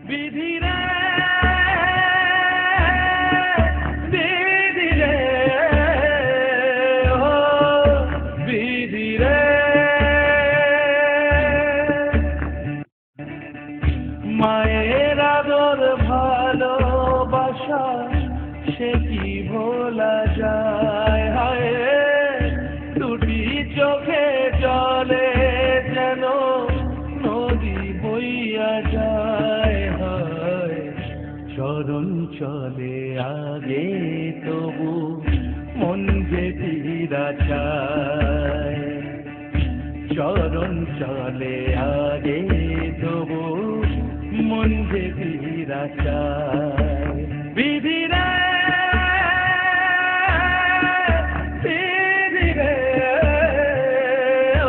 বিধিরে বিধিরে ও বিধিরে মায়ের আদর ভালোবাসা সে কি ভোলা যায় হায় দুটি চোখে জলে যেন নদী বইয়া যায় হায় চরণ চলে আগে তবু মন যে ফিরা চায় চরণ চলে আগে তবু মন যে ফিরা চায় বিধিরে বিধিরে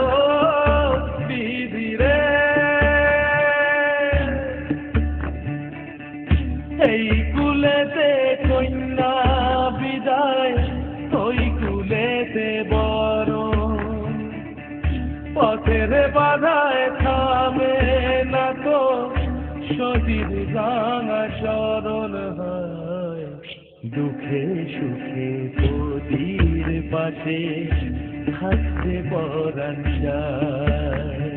ও বিধিরে এই কুলেতে কন্যা বিদায় ওই কুলেতে বড় পথের বাধায় থামে না তো সতীর রাঙা শরণ হয় দুঃখে সুখে পতির পাশে থাকতে পরাণ চায়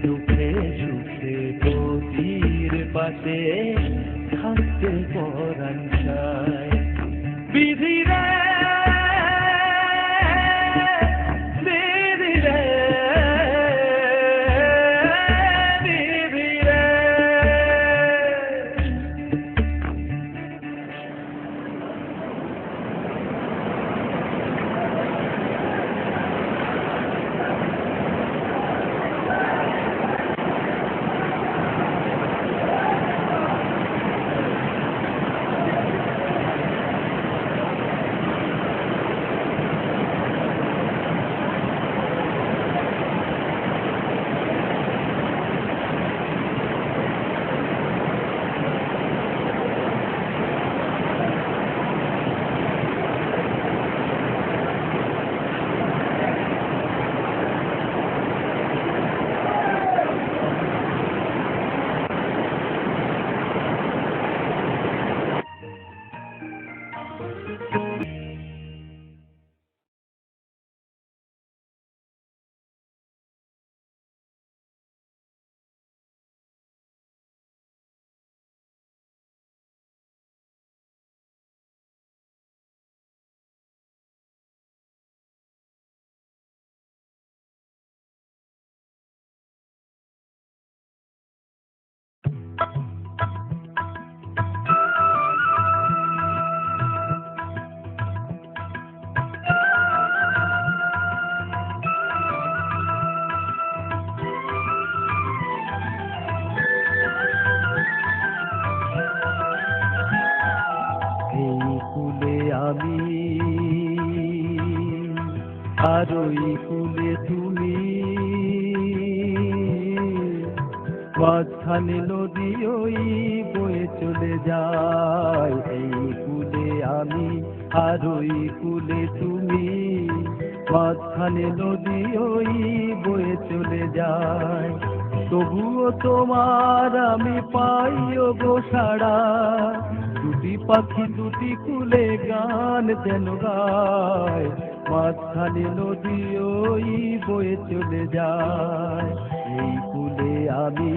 দুঃখে সুখে পতির পাশে থাকতে পরাণ চায় বিধিরে আমি আর ওই কুলে তুমি মাঝখানে নদী ওই বয়ে চলে যায় এই কুলে আমি আর ওই কুলে তুমি মাঝখানে নদী ওই বয়ে চলে যায় তবুও তোমার আমি পাইও গো সাড়া দুটি পাখি দুটি কুলে গান যেন গায় মাঝখানে নদী ওই বয়ে চলে যায় এই কুলে আমি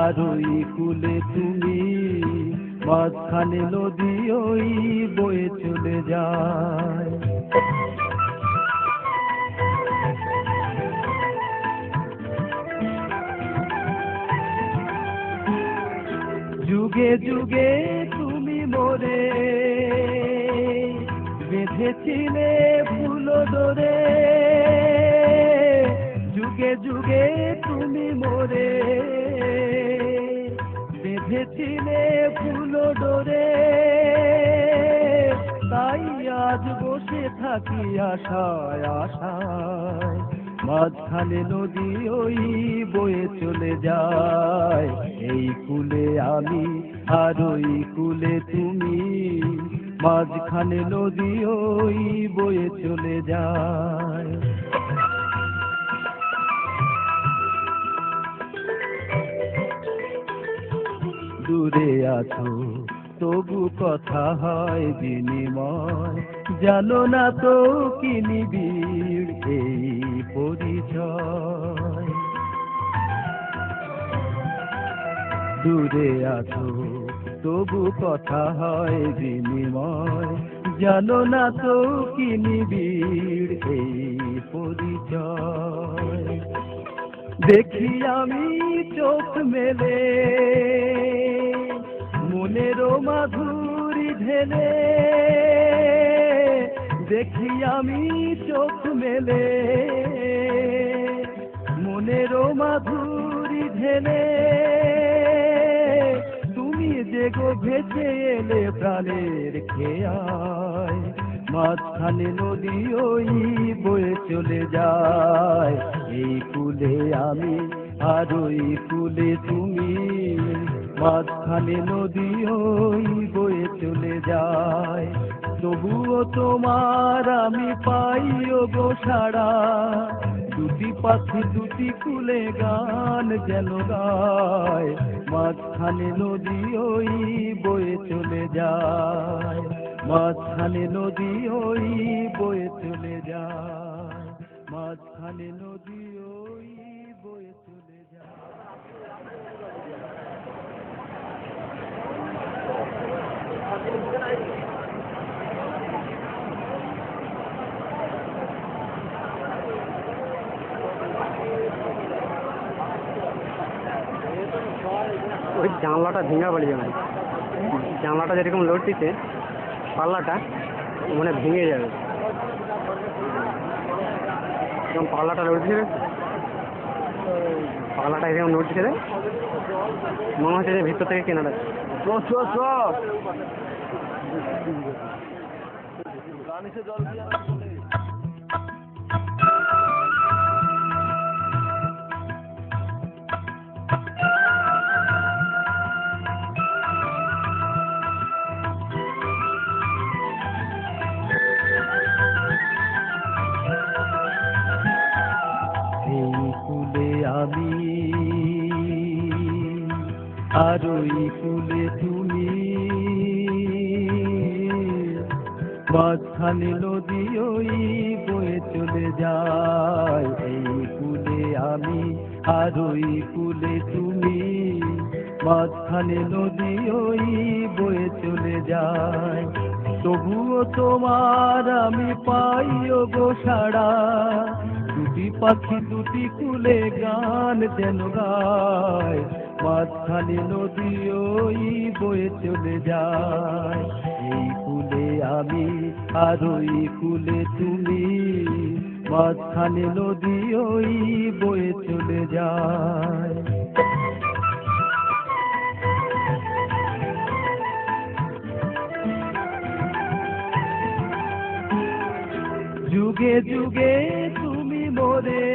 আর ওই কুলে তুমি মাঝখানে নদী ওই বয়ে চলে যায় যুগে যুগে তুমি মোরে বেঁধেছিলে ফুল ডোরে যুগে যুগে তুমি মোরে বেঁধেছিলে ফুল ডোরে তাই আজ বসে থাকি আশায় আশায় মাঝখানে নদী ওই বয়ে চলে যায় এই কুলে আমি আর ওই কুলে তুমি মাঝখানে নদী ওই বয়ে চলে যায় দূরে আছো তবু কথা হয় বিনিময়, জানো না তো কি নিবিড় এই পরিচয়। দূরে আছো তবু কথা হয় বিনিময়, জানো না তো কি নিবিড় এই পরিচয়। দেখি আমি চোখ মেলে মনেরও মাধুরী ঢেলে, দেখি আমি চোখ মেলে মনেরও মাধুরী ঢেলে, তুমি যে গো ভেসে এলে প্রাণের খেয়ায়, মাঝখানে নদী ওই বয়ে চলে যায়। এই কুলে আমি আর ওই কুলে তুমি, মাঝখানে নদী ওই বয়ে চলে যায়। তবুও তোমার আমি পাইও গো সাড়া, দুটি পাখি দুটি কুলে গান যেন গায়, মাঝখানে নদী ওই বয়ে চলে যায়, মাঝখানে নদী ওই বয়ে চলে যায়, মাঝখানে নদী ওই বয়ে চলে যায়। ওই জানলাটা ভেঙে পড়ে যাবে, জানলাটা যেরকম লোড দিচ্ছে পাল্লাটা মানে ভেঙে যাবে, এরকম পাল্লাটা লোড দিচ্ছে, পাল্লাটা এরকম লোড দিচ্ছে, মনে হচ্ছে যে ভিতর থেকে কেনাটা। এই কুলে আমি আর ওই কুলে তুমি, মাঝখানে নদী ওই বয়ে চলে যায়। এই কুলে আমি আর ওই কুলে তুমি, মাঝখানে নদী ওই বয়ে চলে যায়। তবুও তোমার আমি পাইও গো সাড়া, দুটি পাখি দুটি কুলে গান যেন গায়, মাঝখানে নদী ওই বয়ে চলে যায়। এই কুলে আমি আর ওই কুলে তুমি, মাঝখানে নদী ওই বয়ে চলে যায়। যুগে যুগে তুমি মোরে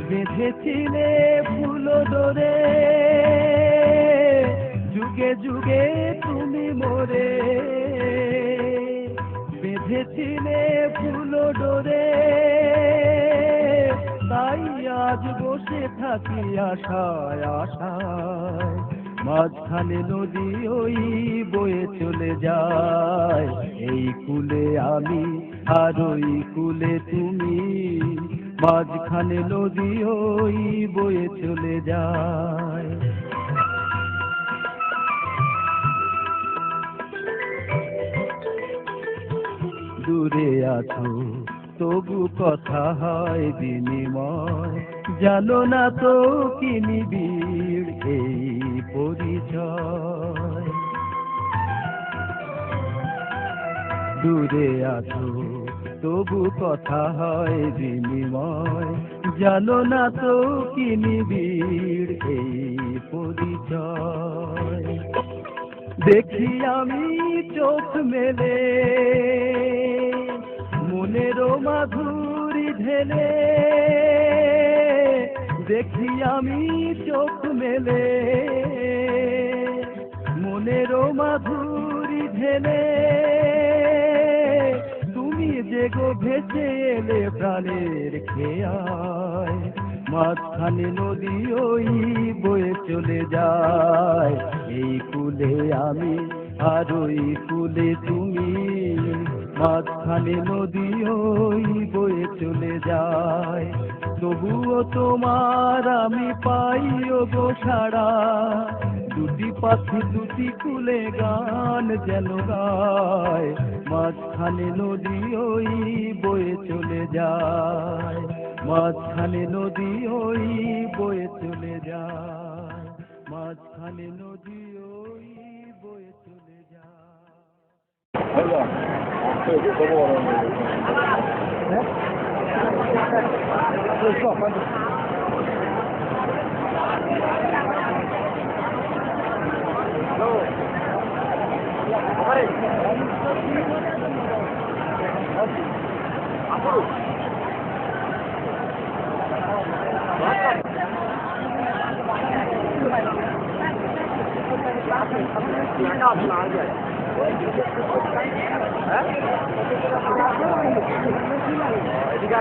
বেঁধেছিলে ফুল ডোরে, যুগে যুগে তুমি মোরে বেঁধেছিলে ফুল ডোরে, তাই আজ বসে থাকি আশায় আশায়, মাঝখানে নদী ওই বয়ে চলে যায়। এই কুলে আমি আর ওই কুলে তুমি, মাঝখানে নদী ওই বয়ে চলে যায়। দূরে আছো তবু কথা হয় বিনিময়, জানো না তো কি নিবিড় এই পরিচয়। দূরে আছো তবু কথা হয় বিনিময়, জানো না তো কি নিবিড় এই পরিচয়। দেখি আমি চোখ মেলে মনেরও মাধুরী ঢেলে, দেখি আমি চোখ মেলে মনেরও মাধুরী ঢেলে, তুমি যে গো ভেসে এলে প্রাণের খেয়ায়, মাঝখানে নদী ওই বয়ে চলে যায়। এই কুলে আমি আর ওই কুলে তুমি, মাঝখানে নদী ওই বয়ে চলে যায়। তবুও তোমার আমি পাই গো সাড়া, দুটি পাখি দুটি কুলে গান যেন গায়। মাঝখানে নদী ওই বয়ে চলে যায়, মাঝখানে নদী ওই বয়ে চলে যায়, মাঝখানে নদী ওই বয়ে চলে যায়। এদিকে